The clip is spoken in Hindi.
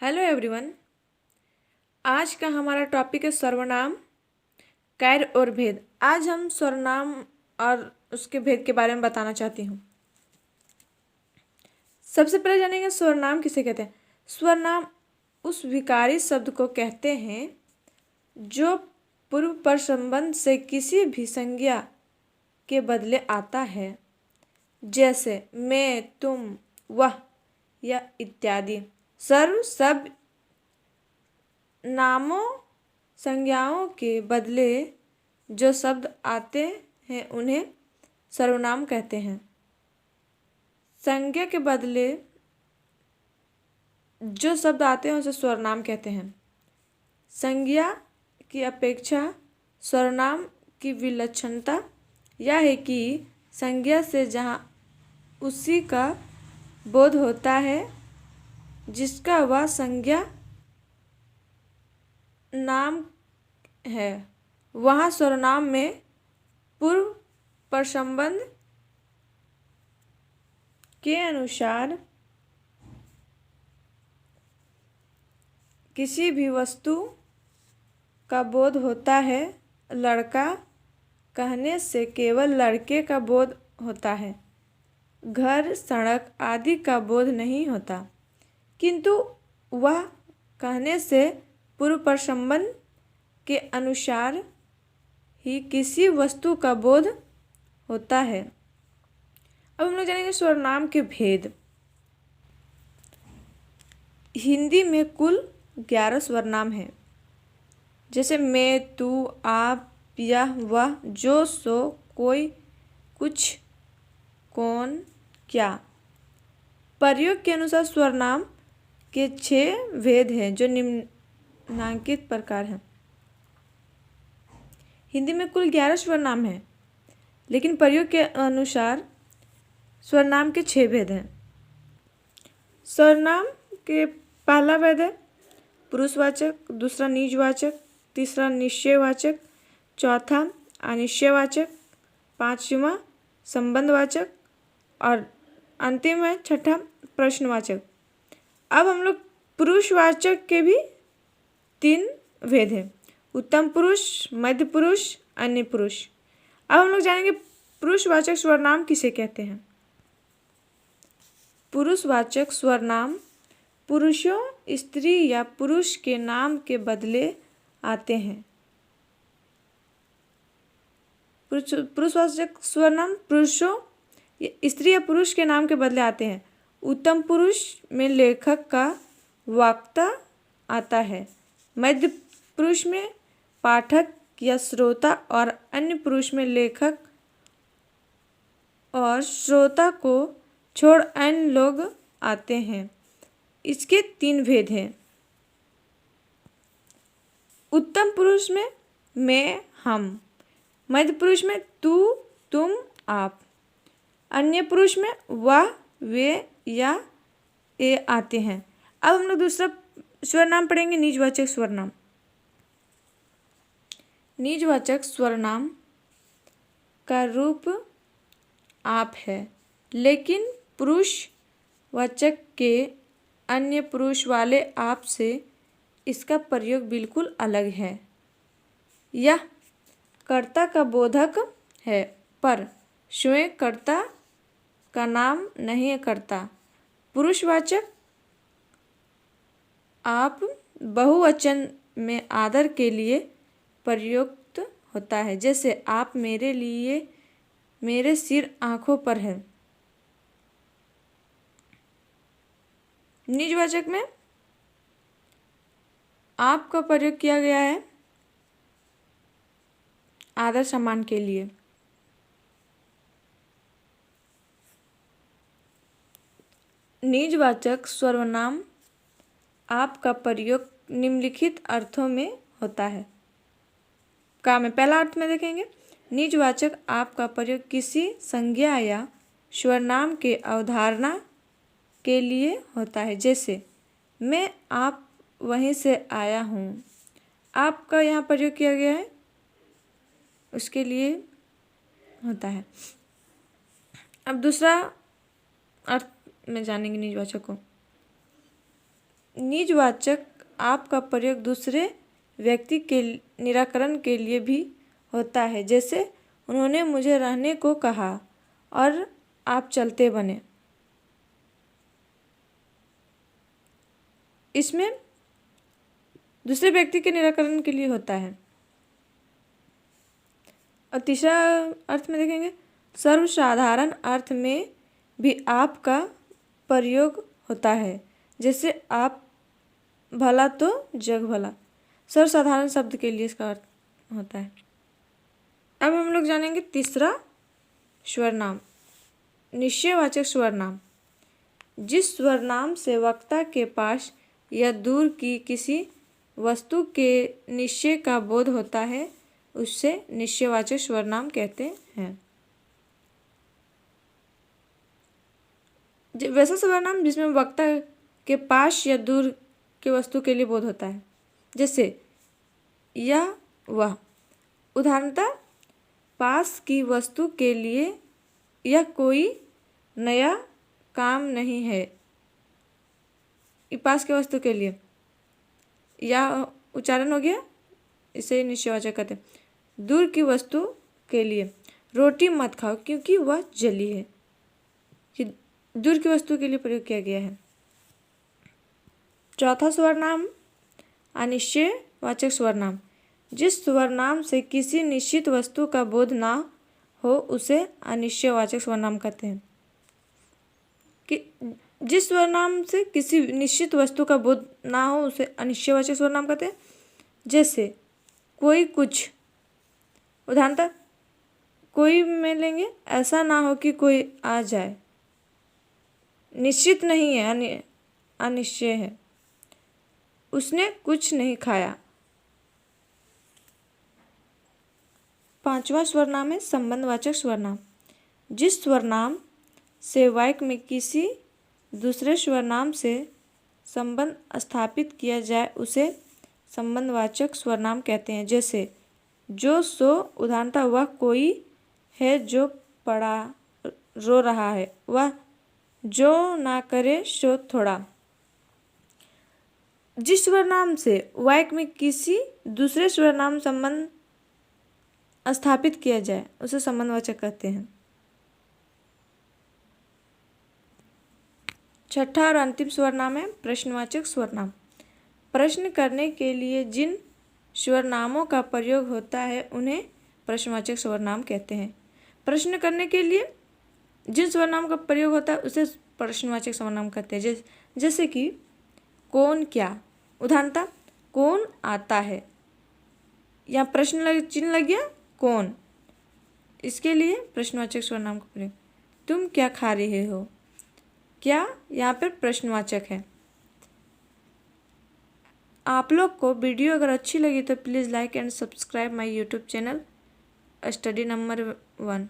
Hello everyone. आज का हमारा टॉपिक है सर्वनाम, कैर और भेद। आज हम सर्वनाम और उसके भेद के बारे में बताना चाहती हूँ। सबसे पहले जानेंगे सर्वनाम किसे कहते हैं। सर्वनाम उस विकारी शब्द को कहते हैं जो पूर्व पर संबंध से किसी भी संज्ञा के बदले आता है, जैसे मैं, तुम, वह या इत्यादि। सर्व सब नामों संज्ञाओं के बदले जो शब्द आते हैं उन्हें सर्वनाम कहते हैं। संज्ञा के बदले जो शब्द आते हैं उसे सर्वनाम कहते हैं। संज्ञा की अपेक्षा सर्वनाम की विलक्षणता यह है कि संज्ञा से जहाँ उसी का बोध होता है जिसका वह संज्ञा नाम है, वहाँ सर्वनाम में पूर्व पर संबंध के अनुसार किसी भी वस्तु का बोध होता है। लड़का कहने से केवल लड़के का बोध होता है, घर, सड़क आदि का बोध नहीं होता, किंतु वह कहने से पूर्व पर संबंध के अनुसार ही किसी वस्तु का बोध होता है। अब हम लोग जानेंगे सर्वनाम के भेद। हिंदी में कुल 11 सर्वनाम हैं, जैसे मैं, तू, आप, यह, वह, जो, सो, कोई, कुछ, कौन, क्या। प्रयोग के अनुसार सर्वनाम के 6 भेद हैं जो निम्नांकित प्रकार हैं। हिंदी में कुल 11 सर्वनाम हैं, लेकिन प्रयोग के अनुसार सर्वनाम के 6 भेद हैं। सर्वनाम के पहला भेद है पुरुषवाचक, दूसरा निजवाचक, तीसरा निश्चयवाचक, चौथा अनिश्चयवाचक, पांचवा संबंधवाचक और अंतिम है छठा प्रश्नवाचक। अब हम लोग पुरुषवाचक के भी 3 भेद हैं, उत्तम पुरुष, मध्य पुरुष, अन्य पुरुष। अब हम लोग जानेंगे पुरुषवाचक सर्वनाम किसे कहते हैं। पुरुषवाचक सर्वनाम पुरुषों, स्त्री या पुरुष के नाम के बदले आते हैं। पुरुषवाचक सर्वनाम पुरुषों, स्त्री या पुरुष के नाम के बदले आते हैं। उत्तम पुरुष में लेखक का वक्ता आता है। मध्य पुरुष में पाठक या श्रोता और अन्य पुरुष में लेखक और श्रोता को छोड़ अन्य लोग आते हैं। इसके 3 भेद हैं। उत्तम पुरुष में मैं, हम, मध्य पुरुष में तू, तुम, आप, अन्य पुरुष में वह, वे या ये आते हैं। अब हम लोग दूसरा सर्वनाम पढ़ेंगे, निजवाचक सर्वनाम। निजवाचक सर्वनाम का रूप आप है, लेकिन पुरुषवाचक के अन्य पुरुष वाले आप से इसका प्रयोग बिल्कुल अलग है। यह कर्ता का बोधक है, पर स्वयं कर्ता का नाम नहीं है कर्ता। पुरुषवाचक आप बहुवचन में आदर के लिए प्रयुक्त होता है, जैसे आप मेरे लिए, मेरे सिर आँखों पर है। निजवाचक में आप का प्रयोग किया गया है आदर सम्मान के लिए। निजवाचक सर्वनाम आप का प्रयोग निम्नलिखित अर्थों में होता है। का में पहला अर्थ में देखेंगे, निजवाचक आप का प्रयोग किसी संज्ञा या सर्वनाम के अवधारणा के लिए होता है, जैसे मैं, आप वहीं से आया हूँ। आपका यहाँ प्रयोग किया गया है उसके लिए होता है। अब दूसरा अर्थ में जानेंगे निजवाचक को। निजवाचक आप का प्रयोग दूसरे व्यक्ति के निराकरण के लिए भी होता है, जैसे उन्होंने मुझे रहने को कहा और आप चलते बने। इसमें दूसरे व्यक्ति के निराकरण के लिए होता है। और तीसरा अर्थ में देखेंगे, सर्वसाधारण अर्थ में भी आप का प्रयोग होता है, जैसे आप भला तो जग भला। सर्वसाधारण शब्द के लिए इसका अर्थ होता है। अब हम लोग जानेंगे तीसरा स्वरनाम, निश्चयवाचक स्वरनाम। जिस स्वरनाम से वक्ता के पास या दूर की किसी वस्तु के निश्चय का बोध होता है, उससे निश्चयवाचक स्वरनाम कहते हैं। वैसा स्वरनाम जिसमें वक्ता के पास या दूर के वस्तु के लिए बोध होता है, जैसे यह वह। उदाहरणतः पास की वस्तु के लिए यह कोई नया काम नहीं है। पास के वस्तु के लिए यह उच्चारण हो गया, इसे निश्चयवाचक कहते हैं। दूर की वस्तु के लिए रोटी मत खाओ क्योंकि वह जली है। ये दूर की वस्तु के लिए प्रयोग किया गया है। चौथा स्वरनाम, अनिश्चयवाचक स्वरनाम। जिस स्वरनाम से किसी निश्चित वस्तु का बोध ना हो, उसे अनिश्चयवाचक स्वरनाम कहते हैं। कि जिस स्वरनाम से किसी निश्चित वस्तु का बोध ना हो, उसे अनिश्चयवाचक स्वरनाम कहते हैं। जैसे कोई कुछ। उदाहरणतः कोई में लेंगे, ऐसा ना हो कि कोई आ जाए। निश्चित नहीं है, अनिश्चय है। उसने कुछ नहीं खाया। पांचवा स्वरनाम है संबंधवाचक स्वरनाम। जिस स्वरनाम से वाक्य में किसी दूसरे स्वरनाम से संबंध स्थापित किया जाए, उसे संबंधवाचक स्वरनाम कहते हैं। जैसे जो सो। उदाहरणतः वह कोई है जो पड़ा रो रहा है। वह जो ना करे सो थोड़ा। जिस स्वरनाम से वाक्य में किसी दूसरे स्वरनाम संबंध स्थापित किया जाए, उसे संबंधवाचक कहते हैं। छठा और अंतिम स्वरनाम है प्रश्नवाचक स्वरनाम। प्रश्न करने के लिए जिन स्वरनामों का प्रयोग होता है, उन्हें प्रश्नवाचक स्वरनाम कहते हैं। प्रश्न करने के लिए जिन स्वरनाम का प्रयोग होता है, उसे प्रश्नवाचक स्वरनाम कहते हैं। जैसे कि कौन क्या। उदाहरणतः कौन आता है। यहाँ प्रश्न चिन्ह लग गया, कौन। इसके लिए प्रश्नवाचक स्वरनाम का प्रयोग। तुम क्या खा रहे हो। क्या यहाँ पर प्रश्नवाचक है। आप लोग को वीडियो अगर अच्छी लगी तो please like and subscribe my YouTube channel study number 1।